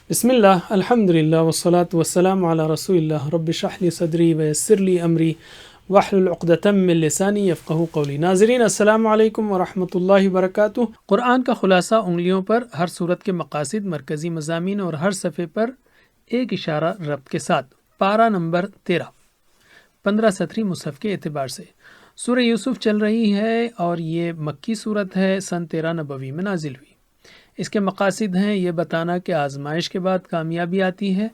بسم اللہ الحمد للہ والصلاة والسلام علی رسول اللہ رب اشرح لی صدری ویسر لی امری واحلل عقدۃ من لسانی یفقہوا قولی۔ ناظرین السلام علیکم ورحمۃ اللہ وبرکاتہ۔ قرآن کا خلاصہ انگلیوں پر، ہر صورت کے مقاصد، مرکزی مضامین اور ہر صفحے پر ایک اشارہ ربط کے ساتھ۔ پارہ نمبر 13، 15 سطری مصحف کے اعتبار سے سورہ یوسف چل رہی ہے اور یہ مکی صورت ہے، سن 13 نبوی میں نازل ہوئی۔ اس کے مقاصد ہیں یہ بتانا کہ آزمائش کے بعد کامیابی آتی ہے،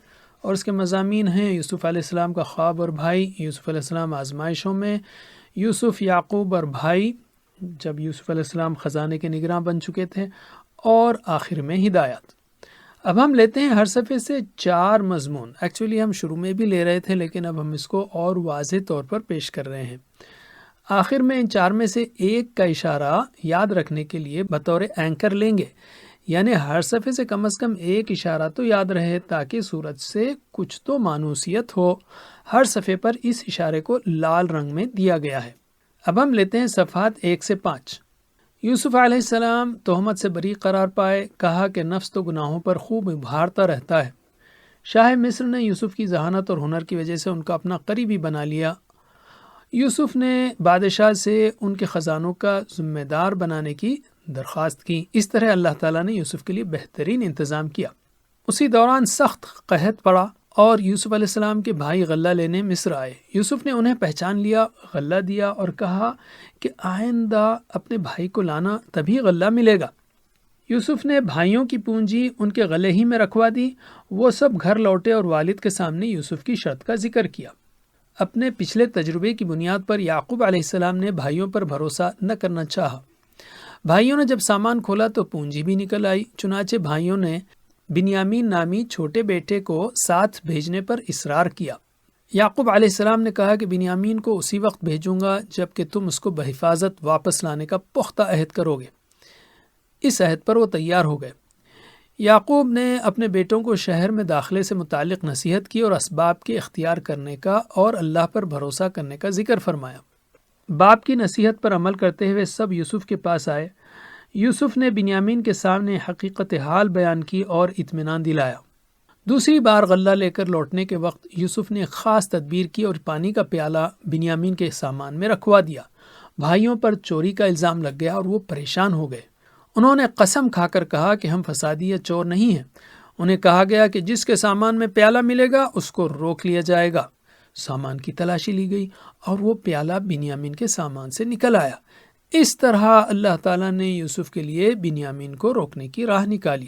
اور اس کے مضامین ہیں یوسف علیہ السلام کا خواب اور بھائی، یوسف علیہ السلام آزمائشوں میں، یوسف، یعقوب اور بھائی جب یوسف علیہ السلام خزانے کے نگراں بن چکے تھے، اور آخر میں ہدایت۔ اب ہم لیتے ہیں ہر صفحے سے 4 مضمون۔ ایکچولی ہم شروع میں بھی لے رہے تھے، لیکن اب ہم اس کو اور واضح طور پر پیش کر رہے ہیں۔ آخر میں ان 4 میں سے ایک کا اشارہ یاد رکھنے کے لیے بطور اینکر لیں گے، یعنی ہر صفحے سے کم از کم ایک اشارہ تو یاد رہے تاکہ صورت سے کچھ تو مانوسیت ہو۔ ہر صفحے پر اس اشارے کو لال رنگ میں دیا گیا ہے۔ اب ہم لیتے ہیں صفحات 1 سے 5۔ یوسف علیہ السلام تہمت سے بری قرار پائے، کہا کہ نفس تو گناہوں پر خوب ابھارتا رہتا ہے۔ شاہ مصر نے یوسف کی ذہانت اور ہنر کی وجہ سے ان کو اپنا قریبی بنا لیا۔ یوسف نے بادشاہ سے ان کے خزانوں کا ذمہ دار بنانے کی درخواست کی۔ اس طرح اللہ تعالیٰ نے یوسف کے لیے بہترین انتظام کیا۔ اسی دوران سخت قحط پڑا اور یوسف علیہ السلام کے بھائی غلہ لینے مصر آئے۔ یوسف نے انہیں پہچان لیا، غلہ دیا اور کہا کہ آئندہ اپنے بھائی کو لانا، تبھی غلہ ملے گا۔ یوسف نے بھائیوں کی پونجی ان کے غلے ہی میں رکھوا دی۔ وہ سب گھر لوٹے اور والد کے سامنے یوسف کی شرط کا ذکر کیا۔ اپنے پچھلے تجربے کی بنیاد پر یعقوب علیہ السلام نے بھائیوں پر بھروسہ نہ کرنا چاہا۔ بھائیوں نے جب سامان کھولا تو پونجی بھی نکل آئی۔ چنانچہ بھائیوں نے بنیامین نامی چھوٹے بیٹے کو ساتھ بھیجنے پر اصرار کیا۔ یعقوب علیہ السلام نے کہا کہ بنیامین کو اسی وقت بھیجوں گا جب کہ تم اس کو بحفاظت واپس لانے کا پختہ عہد کرو گے۔ اس عہد پر وہ تیار ہو گئے۔ یعقوب نے اپنے بیٹوں کو شہر میں داخلے سے متعلق نصیحت کی اور اسباب کے اختیار کرنے کا اور اللہ پر بھروسہ کرنے کا ذکر فرمایا۔ باپ کی نصیحت پر عمل کرتے ہوئے سب یوسف کے پاس آئے۔ یوسف نے بنیامین کے سامنے حقیقت حال بیان کی اور اطمینان دلایا۔ دوسری بار غلہ لے کر لوٹنے کے وقت یوسف نے خاص تدبیر کی اور پانی کا پیالہ بنیامین کے سامان میں رکھوا دیا۔ بھائیوں پر چوری کا الزام لگ گیا اور وہ پریشان ہو گئے۔ انہوں نے قسم کھا کر کہا کہ ہم فسادی یا چور نہیں ہیں۔ انہیں کہا گیا کہ جس کے سامان میں پیالہ ملے گا اس کو روک لیا جائے گا۔ سامان کی تلاشی لی گئی اور وہ پیالہ بنیامین کے سامان سے نکل آیا۔ اس طرح اللہ تعالیٰ نے یوسف کے لیے بنیامین کو روکنے کی راہ نکالی۔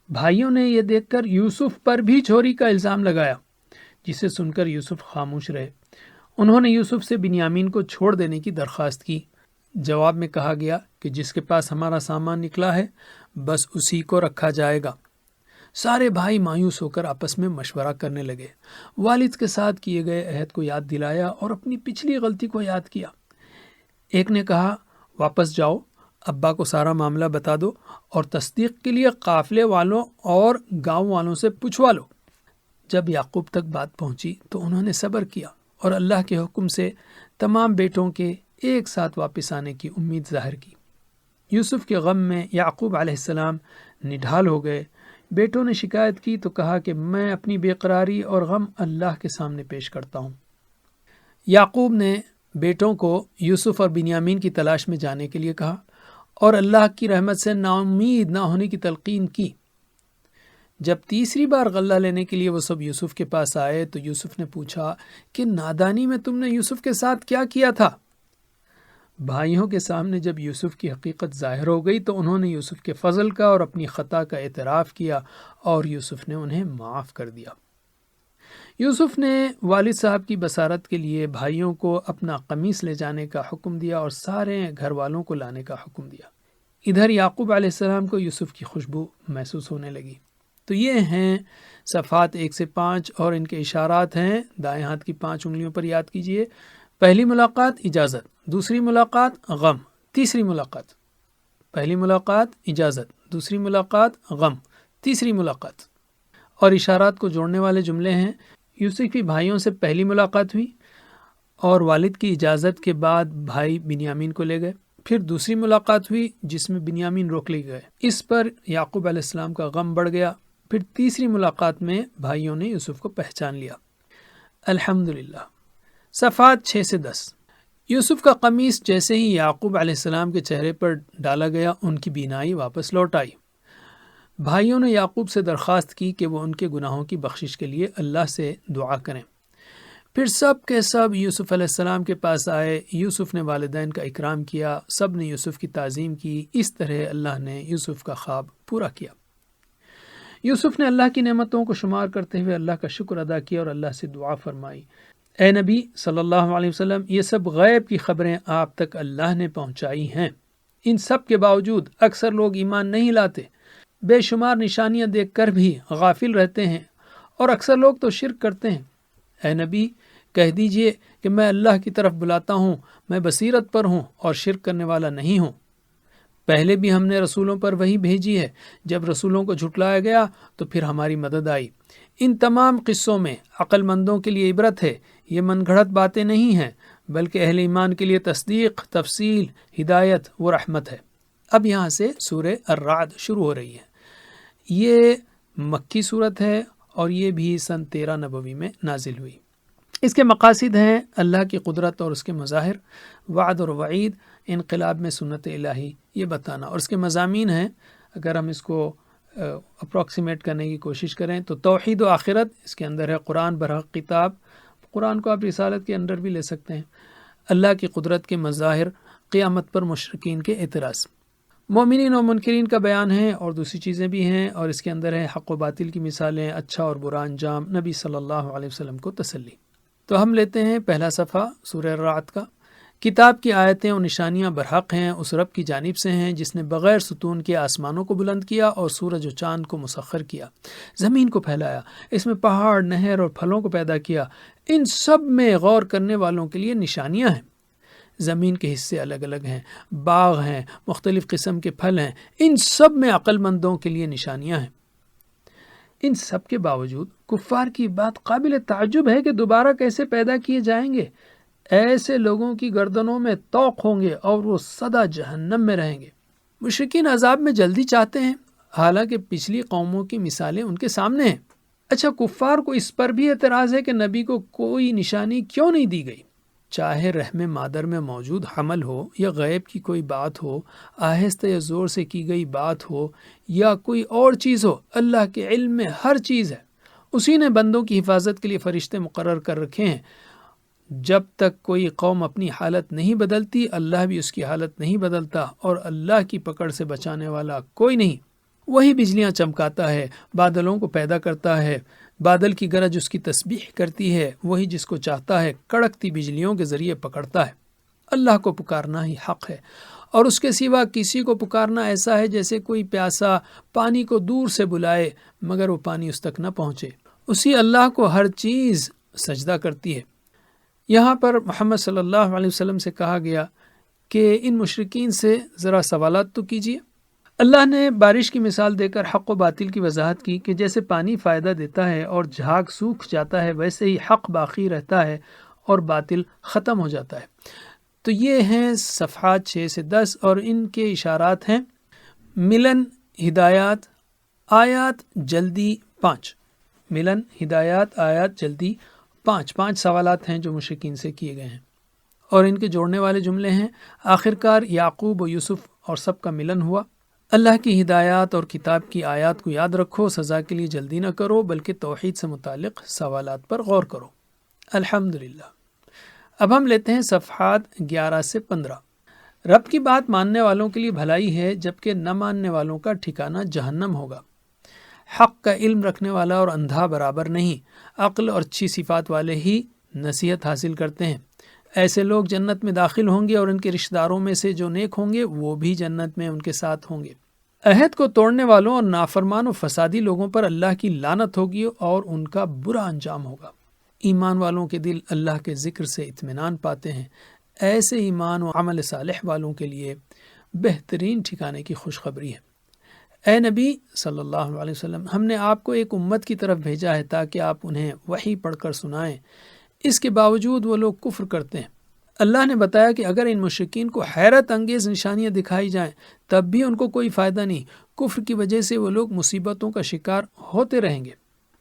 بھائیوں نے یہ دیکھ کر یوسف پر بھی چوری کا الزام لگایا، جسے سن کر یوسف خاموش رہے۔ انہوں نے یوسف سے بنیامین کو چھوڑ دینے کی درخواست کی۔ جواب میں کہا گیا کہ جس کے پاس ہمارا سامان نکلا ہے بس اسی کو رکھا جائے گا۔ سارے بھائی مایوس ہو کر آپس میں مشورہ کرنے لگے۔ والد کے ساتھ کیے گئے عہد کو یاد دلایا اور اپنی پچھلی غلطی کو یاد کیا۔ ایک نے کہا، واپس جاؤ، ابا کو سارا معاملہ بتا دو اور تصدیق کے لیے قافلے والوں اور گاؤں والوں سے پوچھوا لو۔ جب یعقوب تک بات پہنچی تو انہوں نے صبر کیا اور اللہ کے حکم سے تمام بیٹوں کے ایک ساتھ واپس آنے کی امید ظاہر کی۔ یوسف کے غم میں یعقوب علیہ السلام نڈھال ہو گئے۔ بیٹوں نے شکایت کی تو کہا کہ میں اپنی بے قراری اور غم اللہ کے سامنے پیش کرتا ہوں۔ یعقوب نے بیٹوں کو یوسف اور بنیامین کی تلاش میں جانے کے لیے کہا اور اللہ کی رحمت سے نا امید نہ ہونے کی تلقین کی۔ جب تیسری بار غلہ لینے کے لیے وہ سب یوسف کے پاس آئے تو یوسف نے پوچھا کہ نادانی میں تم نے یوسف کے ساتھ کیا کیا تھا؟ بھائیوں کے سامنے جب یوسف کی حقیقت ظاہر ہو گئی تو انہوں نے یوسف کے فضل کا اور اپنی خطا کا اعتراف کیا اور یوسف نے انہیں معاف کر دیا۔ یوسف نے والد صاحب کی بصارت کے لیے بھائیوں کو اپنا قمیص لے جانے کا حکم دیا اور سارے گھر والوں کو لانے کا حکم دیا۔ ادھر یعقوب علیہ السلام کو یوسف کی خوشبو محسوس ہونے لگی۔ تو یہ ہیں صفحات 1 سے 5 اور ان کے اشارات ہیں دائیں ہاتھ کی 5 انگلیوں پر، یاد کیجئے۔ پہلی ملاقات اجازت، دوسری ملاقات غم، تیسری ملاقات۔ پہلی ملاقات اجازت، دوسری ملاقات غم، تیسری ملاقات۔ اور اشارات کو جوڑنے والے جملے ہیں، یوسف کی بھائیوں سے پہلی ملاقات ہوئی اور والد کی اجازت کے بعد بھائی بنیامین کو لے گئے۔ پھر دوسری ملاقات ہوئی جس میں بنیامین روک لیے گئے۔ اس پر یعقوب علیہ السلام کا غم بڑھ گیا۔ پھر تیسری ملاقات میں بھائیوں نے یوسف کو پہچان لیا۔ الحمدللہ۔ صفحات 6 سے 10۔ یوسف کا قمیص جیسے ہی یعقوب علیہ السلام کے چہرے پر ڈالا گیا ان کی بینائی واپس لوٹ آئی۔ بھائیوں نے یعقوب سے درخواست کی کہ وہ ان کے گناہوں کی بخشش کے لیے اللہ سے دعا کریں۔ پھر سب کے سب یوسف علیہ السلام کے پاس آئے۔ یوسف نے والدین کا اکرام کیا، سب نے یوسف کی تعظیم کی۔ اس طرح اللہ نے یوسف کا خواب پورا کیا۔ یوسف نے اللہ کی نعمتوں کو شمار کرتے ہوئے اللہ کا شکر ادا کیا اور اللہ سے دعا فرمائی، اے نبی صلی اللہ علیہ وسلم، یہ سب غیب کی خبریں آپ تک اللہ نے پہنچائی ہیں۔ ان سب کے باوجود اکثر لوگ ایمان نہیں لاتے، بے شمار نشانیاں دیکھ کر بھی غافل رہتے ہیں، اور اکثر لوگ تو شرک کرتے ہیں۔ اے نبی کہہ دیجئے کہ میں اللہ کی طرف بلاتا ہوں، میں بصیرت پر ہوں اور شرک کرنے والا نہیں ہوں۔ پہلے بھی ہم نے رسولوں پر وحی بھیجی ہے، جب رسولوں کو جھٹلایا گیا تو پھر ہماری مدد آئی۔ ان تمام قصوں میں عقل مندوں کے لیے عبرت ہے، یہ من گھڑت باتیں نہیں ہیں، بلکہ اہل ایمان کے لیے تصدیق، تفصیل، ہدایت و رحمت ہے۔ اب یہاں سے سورہ الرعد شروع ہو رہی ہے۔ یہ مکی صورت ہے اور یہ بھی سن 13 نبوی میں نازل ہوئی۔ اس کے مقاصد ہیں اللہ کی قدرت اور اس کے مظاہر، وعد اور وعید، انقلاب میں سنت الہی یہ بتانا، اور اس کے مضامین ہیں اگر ہم اس کو اپروکسیمیٹ کرنے کی کوشش کریں تو توحید و آخرت، اس کے اندر ہے قرآن برحق کتاب، قرآن کو آپ رسالت کے اندر بھی لے سکتے ہیں، اللہ کی قدرت کے مظاہر، قیامت پر مشرکین کے اعتراض، مومنین و منکرین کا بیان ہے، اور دوسری چیزیں بھی ہیں، اور اس کے اندر ہے حق و باطل کی مثالیں، اچھا اور برا انجام، نبی صلی اللہ علیہ وسلم کو تسلی۔ تو ہم لیتے ہیں پہلا صفحہ سورہ الرعد کا۔ کتاب کی آیتیں اور نشانیاں برحق ہیں اس رب کی جانب سے ہیں جس نے بغیر ستون کے آسمانوں کو بلند کیا اور سورج و چاند کو مسخر کیا، زمین کو پھیلایا، اس میں پہاڑ، نہر اور پھلوں کو پیدا کیا۔ ان سب میں غور کرنے والوں کے لیے نشانیاں ہیں۔ زمین کے حصے الگ الگ ہیں، باغ ہیں، مختلف قسم کے پھل ہیں، ان سب میں عقل مندوں کے لیے نشانیاں ہیں۔ ان سب کے باوجود کفار کی بات قابل تعجب ہے کہ دوبارہ کیسے پیدا کیے جائیں گے۔ ایسے لوگوں کی گردنوں میں طوق ہوں گے اور وہ سدا جہنم میں رہیں گے۔ مشرکین عذاب میں جلدی چاہتے ہیں، حالانکہ پچھلی قوموں کی مثالیں ان کے سامنے ہیں۔ اچھا، کفار کو اس پر بھی اعتراض ہے کہ نبی کو کوئی نشانی کیوں نہیں دی گئی؟ چاہے رحم مادر میں موجود حمل ہو یا غیب کی کوئی بات ہو، آہستہ یا زور سے کی گئی بات ہو یا کوئی اور چیز ہو، اللہ کے علم میں ہر چیز ہے۔ اسی نے بندوں کی حفاظت کے لیے فرشتے مقرر کر رکھے ہیں۔ جب تک کوئی قوم اپنی حالت نہیں بدلتی، اللہ بھی اس کی حالت نہیں بدلتا، اور اللہ کی پکڑ سے بچانے والا کوئی نہیں۔ وہی بجلیاں چمکاتا ہے، بادلوں کو پیدا کرتا ہے، بادل کی گرج اس کی تسبیح کرتی ہے، وہی جس کو چاہتا ہے کڑکتی بجلیوں کے ذریعے پکڑتا ہے۔ اللہ کو پکارنا ہی حق ہے، اور اس کے سوا کسی کو پکارنا ایسا ہے جیسے کوئی پیاسا پانی کو دور سے بلائے مگر وہ پانی اس تک نہ پہنچے۔ اسی اللہ کو ہر چیز سجدہ کرتی ہے۔ یہاں پر محمد صلی اللہ علیہ وسلم سے کہا گیا کہ ان مشرکین سے ذرا سوالات تو کیجیے۔ اللہ نے بارش کی مثال دے کر حق و باطل کی وضاحت کی کہ جیسے پانی فائدہ دیتا ہے اور جھاگ سوکھ جاتا ہے، ویسے ہی حق باقی رہتا ہے اور باطل ختم ہو جاتا ہے۔ تو یہ ہیں صفحات 6 سے 10 اور ان کے اشارات ہیں ملن، ہدایات، آیات، جلدی 5۔ ملن، ہدایات، آیات، جلدی 5 سوالات ہیں جو مشرکین سے کیے گئے ہیں، اور ان کے جوڑنے والے جملے ہیں آخرکار یعقوب و یوسف اور سب کا ملن ہوا۔ اللہ کی ہدایات اور کتاب کی آیات کو یاد رکھو، سزا کے لیے جلدی نہ کرو بلکہ توحید سے متعلق سوالات پر غور کرو۔ الحمدللہ۔ اب ہم لیتے ہیں صفحات 11 سے 15۔ رب کی بات ماننے والوں کے لیے بھلائی ہے، جبکہ نہ ماننے والوں کا ٹھکانہ جہنم ہوگا۔ حق کا علم رکھنے والا اور اندھا برابر نہیں، عقل اور اچھی صفات والے ہی نصیحت حاصل کرتے ہیں۔ ایسے لوگ جنت میں داخل ہوں گے اور ان کے رشتہ داروں میں سے جو نیک ہوں گے وہ بھی جنت میں ان کے ساتھ ہوں گے۔ عہد کو توڑنے والوں اور نافرمان و فسادی لوگوں پر اللہ کی لعنت ہوگی اور ان کا برا انجام ہوگا۔ ایمان والوں کے دل اللہ کے ذکر سے اطمینان پاتے ہیں۔ ایسے ایمان و عمل صالح والوں کے لیے بہترین ٹھکانے کی خوشخبری ہے۔ اے نبی صلی اللہ علیہ وسلم، ہم نے آپ کو ایک امت کی طرف بھیجا ہے تاکہ آپ انہیں وحی پڑھ کر سنائیں۔ اس کے باوجود وہ لوگ کفر کرتے ہیں۔ اللہ نے بتایا کہ اگر ان مشرکین کو حیرت انگیز نشانیاں دکھائی جائیں تب بھی ان کو کوئی فائدہ نہیں، کفر کی وجہ سے وہ لوگ مصیبتوں کا شکار ہوتے رہیں گے۔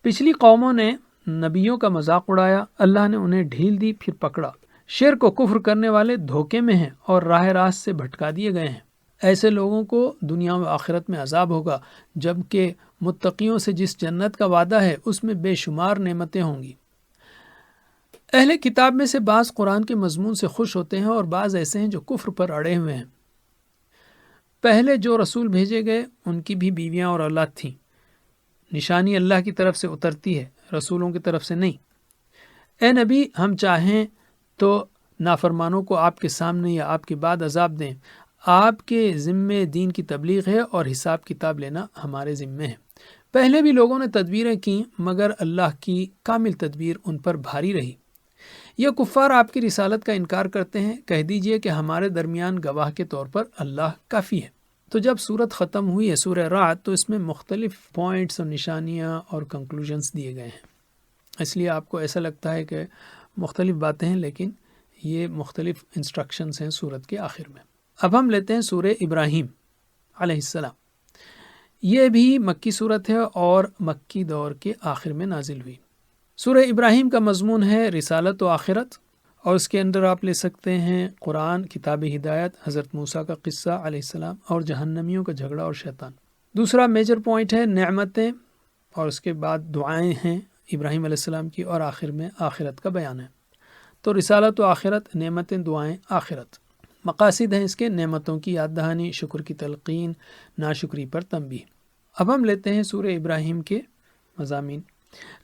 پچھلی قوموں نے نبیوں کا مذاق اڑایا، اللہ نے انہیں ڈھیل دی پھر پکڑا۔ شرک و کفر کرنے والے دھوکے میں ہیں اور راہ راست سے بھٹکا دیے گئے ہیں۔ ایسے لوگوں کو دنیا و آخرت میں عذاب ہوگا، جبکہ متقیوں سے جس جنت کا وعدہ ہے اس میں بے شمار نعمتیں ہوں گی۔ اہل کتاب میں سے بعض قرآن کے مضمون سے خوش ہوتے ہیں اور بعض ایسے ہیں جو کفر پر اڑے ہوئے ہیں۔ پہلے جو رسول بھیجے گئے ان کی بھی بیویاں اور اولاد تھیں۔ نشانی اللہ کی طرف سے اترتی ہے، رسولوں کی طرف سے نہیں۔ اے نبی، ہم چاہیں تو نافرمانوں کو آپ کے سامنے یا آپ کے بعد عذاب دیں، آپ کے ذمے دین کی تبلیغ ہے اور حساب کتاب لینا ہمارے ذمے ہے۔ پہلے بھی لوگوں نے تدبیریں کیں مگر اللہ کی کامل تدبیر ان پر بھاری رہی۔ یہ کفار آپ کی رسالت کا انکار کرتے ہیں، کہہ دیجئے کہ ہمارے درمیان گواہ کے طور پر اللہ کافی ہے۔ تو جب سورت ختم ہوئی ہے سورہ رعد، تو اس میں مختلف پوائنٹس اور نشانیاں اور کنکلوژنس دیے گئے ہیں۔ اس لیے آپ کو ایسا لگتا ہے کہ مختلف باتیں ہیں، لیکن یہ مختلف انسٹرکشنز ہیں سورت کے آخر میں۔ اب ہم لیتے ہیں سورہ ابراہیم علیہ السلام۔ یہ بھی مکی سورت ہے اور مکی دور کے آخر میں نازل ہوئی۔ سورہ ابراہیم کا مضمون ہے رسالت و آخرت، اور اس کے اندر آپ لے سکتے ہیں قرآن، کتاب ہدایت، حضرت موسیٰ کا قصہ علیہ السلام، اور جہنمیوں کا جھگڑا اور شیطان۔ دوسرا میجر پوائنٹ ہے نعمتیں، اور اس کے بعد دعائیں ہیں ابراہیم علیہ السلام کی، اور آخر میں آخرت کا بیان ہے۔ تو رسالت و آخرت، نعمتیں، دعائیں، آخرت۔ مقاصد ہیں اس کے نعمتوں کی یاد دہانی، شکر کی تلقین، ناشکری پر تنبیہ۔ اب ہم لیتے ہیں سورہ ابراہیم کے مضامین۔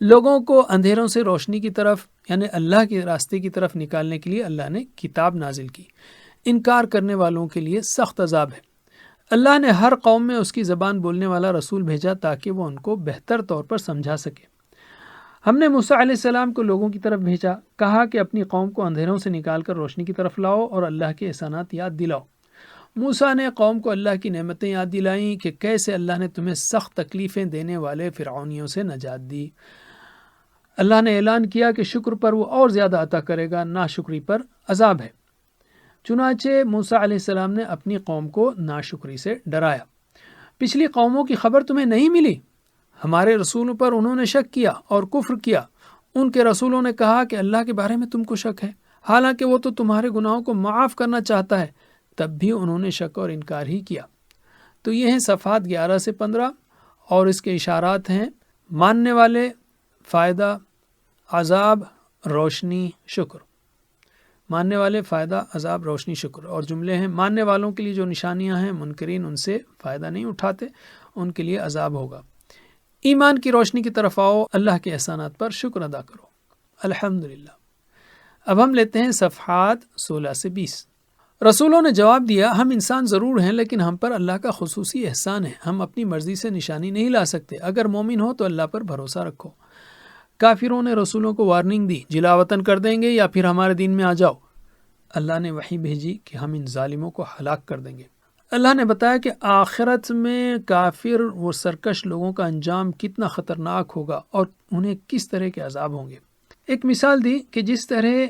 لوگوں کو اندھیروں سے روشنی کی طرف یعنی اللہ کے راستے کی طرف نکالنے کے لیے اللہ نے کتاب نازل کی۔ انکار کرنے والوں کے لیے سخت عذاب ہے۔ اللہ نے ہر قوم میں اس کی زبان بولنے والا رسول بھیجا تاکہ وہ ان کو بہتر طور پر سمجھا سکے۔ ہم نے موسیٰ علیہ السلام کو لوگوں کی طرف بھیجا، کہا کہ اپنی قوم کو اندھیروں سے نکال کر روشنی کی طرف لاؤ اور اللہ کے احسانات یاد دلاؤ۔ موسیٰ نے قوم کو اللہ کی نعمتیں یاد دلائیں کہ کیسے اللہ نے تمہیں سخت تکلیفیں دینے والے فرعونیوں سے نجات دی۔ اللہ نے اعلان کیا کہ شکر پر وہ اور زیادہ عطا کرے گا، ناشکری پر عذاب ہے۔ چنانچہ موسیٰ علیہ السلام نے اپنی قوم کو ناشکری سے ڈرایا۔ پچھلی قوموں کی خبر تمہیں نہیں ملی؟ ہمارے رسولوں پر انہوں نے شک کیا اور کفر کیا۔ ان کے رسولوں نے کہا کہ اللہ کے بارے میں تم کو شک ہے، حالانکہ وہ تو تمہارے گناہوں کو معاف کرنا چاہتا ہے، تب بھی انہوں نے شک اور انکار ہی کیا۔ تو یہ ہیں صفحات 11 سے 15، اور اس کے اشارات ہیں ماننے والے، فائدہ، عذاب، روشنی، شکر۔ ماننے والے، فائدہ، عذاب، روشنی، شکر، اور جملے ہیں ماننے والوں کے لیے جو نشانیاں ہیں، منکرین ان سے فائدہ نہیں اٹھاتے، ان کے لیے عذاب ہوگا۔ ایمان کی روشنی کی طرف آؤ، اللہ کے احسانات پر شکر ادا کرو، الحمدللہ۔ اب ہم لیتے ہیں صفحات 16 سے 20۔ رسولوں نے جواب دیا، ہم انسان ضرور ہیں لیکن ہم پر اللہ کا خصوصی احسان ہے، ہم اپنی مرضی سے نشانی نہیں لا سکتے، اگر مومن ہو تو اللہ پر بھروسہ رکھو۔ کافروں نے رسولوں کو وارننگ دی، جلا وطن کر دیں گے یا پھر ہمارے دین میں آ جاؤ۔ اللہ نے وحی بھیجی کہ ہم ان ظالموں کو ہلاک کر دیں گے۔ اللہ نے بتایا کہ آخرت میں کافر و سرکش لوگوں کا انجام کتنا خطرناک ہوگا اور انہیں کس طرح کے عذاب ہوں گے۔ ایک مثال دی کہ جس طرح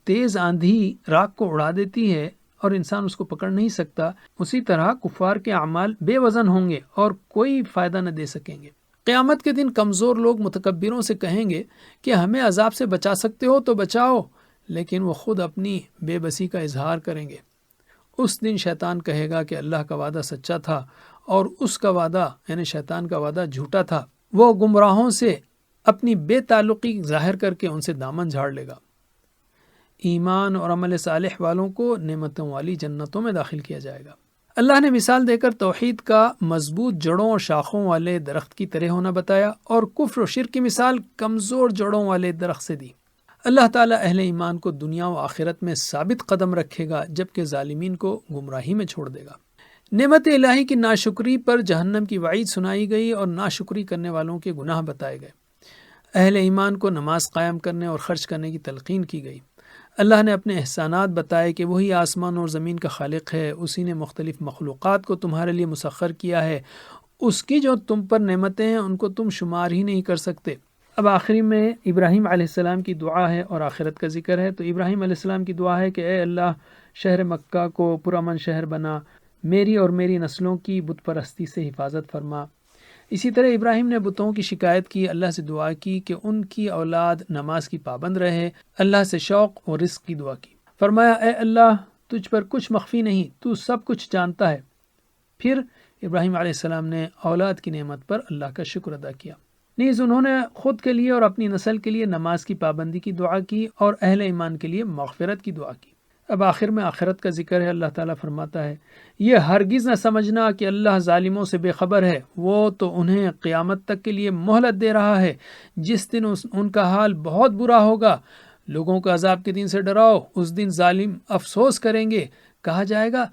تیز آندھی راکھ کو اڑا دیتی ہے اور انسان اس کو پکڑ نہیں سکتا، اسی طرح کفار کے اعمال بے وزن ہوں گے اور کوئی فائدہ نہ دے سکیں گے۔ قیامت کے دن کمزور لوگ متکبروں سے کہیں گے کہ ہمیں عذاب سے بچا سکتے ہو تو بچاؤ، لیکن وہ خود اپنی بے بسی کا اظہار کریں گے۔ اس دن شیطان کہے گا کہ اللہ کا وعدہ سچا تھا اور اس کا وعدہ یعنی شیطان کا وعدہ جھوٹا تھا۔ وہ گمراہوں سے اپنی بے تعلقی ظاہر کر کے ان سے دامن جھاڑ لے گا۔ ایمان اور عمل صالح والوں کو نعمتوں والی جنتوں میں داخل کیا جائے گا۔ اللہ نے مثال دے کر توحید کا مضبوط جڑوں اور شاخوں والے درخت کی طرح ہونا بتایا، اور کفر و شرک کی مثال کمزور جڑوں والے درخت سے دی۔ اللہ تعالیٰ اہل ایمان کو دنیا و آخرت میں ثابت قدم رکھے گا، جبکہ ظالمین کو گمراہی میں چھوڑ دے گا۔ نعمت الہی کی ناشکری پر جہنم کی وعید سنائی گئی اور ناشکری کرنے والوں کے گناہ بتائے گئے۔ اہل ایمان کو نماز قائم کرنے اور خرچ کرنے کی تلقین کی گئی۔ اللہ نے اپنے احسانات بتائے کہ وہی آسمان اور زمین کا خالق ہے، اسی نے مختلف مخلوقات کو تمہارے لیے مسخر کیا ہے، اس کی جو تم پر نعمتیں ہیں ان کو تم شمار ہی نہیں کر سکتے۔ اب آخری میں ابراہیم علیہ السلام کی دعا ہے اور آخرت کا ذکر ہے. تو ابراہیم علیہ السلام کی دعا ہے کہ اے اللہ شہر مکہ کو پرامن شہر بنا، میری اور میری نسلوں کی بت پرستی سے حفاظت فرما. اسی طرح ابراہیم نے بتوں کی شکایت کی، اللہ سے دعا کی کہ ان کی اولاد نماز کی پابند رہے، اللہ سے شوق اور رزق کی دعا کی. فرمایا اے اللہ تجھ پر کچھ مخفی نہیں، تو سب کچھ جانتا ہے. پھر ابراہیم علیہ السلام نے اولاد کی نعمت پر اللہ کا شکر ادا کیا. نیز انہوں نے خود کے لیے اور اپنی نسل کے لیے نماز کی پابندی کی دعا کی اور اہل ایمان کے لیے مغفرت کی دعا کی. اب آخر میں آخرت کا ذکر ہے. اللہ تعالیٰ فرماتا ہے یہ ہرگز نہ سمجھنا کہ اللہ ظالموں سے بے خبر ہے، وہ تو انہیں قیامت تک کے لیے مہلت دے رہا ہے، جس دن ان کا حال بہت برا ہوگا. لوگوں کو عذاب کے دن سے ڈراؤ، اس دن ظالم افسوس کریں گے، کہا جائے گا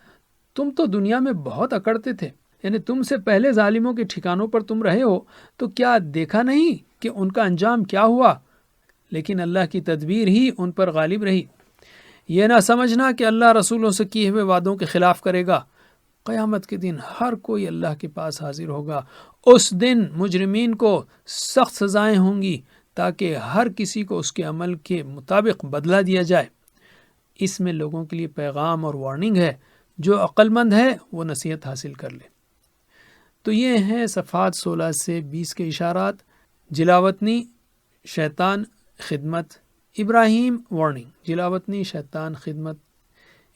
تم تو دنیا میں بہت اکڑتے تھے، یعنی تم سے پہلے ظالموں کے ٹھکانوں پر تم رہے ہو، تو کیا دیکھا نہیں کہ ان کا انجام کیا ہوا؟ لیکن اللہ کی تدبیر ہی ان پر غالب رہی. یہ نہ سمجھنا کہ اللہ رسولوں سے کیے ہوئے وعدوں کے خلاف کرے گا. قیامت کے دن ہر کوئی اللہ کے پاس حاضر ہوگا. اس دن مجرمین کو سخت سزائیں ہوں گی تاکہ ہر کسی کو اس کے عمل کے مطابق بدلہ دیا جائے. اس میں لوگوں کے لیے پیغام اور وارننگ ہے. جو عقل مند ہے وہ نصیحت حاصل کر لے. تو یہ ہیں صفحات 16 سے 20 کے اشارات. جلاوطنی شیطان خدمت ابراہیم وارننگ، جلاوطنی شیطان خدمت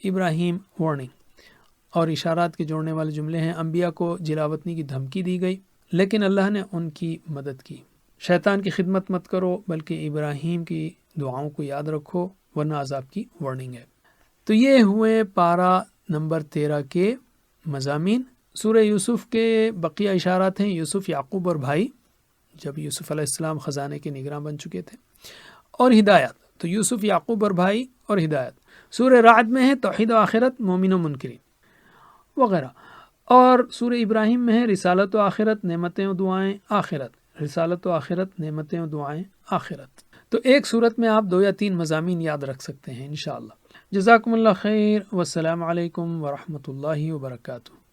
ابراہیم وارننگ. اور اشارات کے جوڑنے والے جملے ہیں انبیاء کو جلاوطنی کی دھمکی دی گئی لیکن اللہ نے ان کی مدد کی. شیطان کی خدمت مت کرو بلکہ ابراہیم کی دعاؤں کو یاد رکھو ورنہ عذاب کی وارننگ ہے. تو یہ ہوئے پارہ نمبر 13 کے مضامین. سورہ یوسف کے بقیہ اشارات ہیں یوسف، یعقوب اور بھائی، جب یوسف علیہ السلام خزانے کے نگراں بن چکے تھے، اور ہدایت. تو یوسف، یعقوب اور بھائی اور ہدایت. سورہ رعد میں ہے توحید و آخرت، مومن و منکرین وغیرہ. اور سورہ ابراہیم میں ہے رسالت و آخرت، نعمتیں و دعائیں آخرت، رسالت و آخرت، نعمتیں و دعائیں آخرت. تو ایک صورت میں آپ 2 یا 3 مضامین یاد رکھ سکتے ہیں انشاءاللہ. جزاکم اللہ خیر، والسلام علیکم ورحمۃ اللہ وبرکاتہ.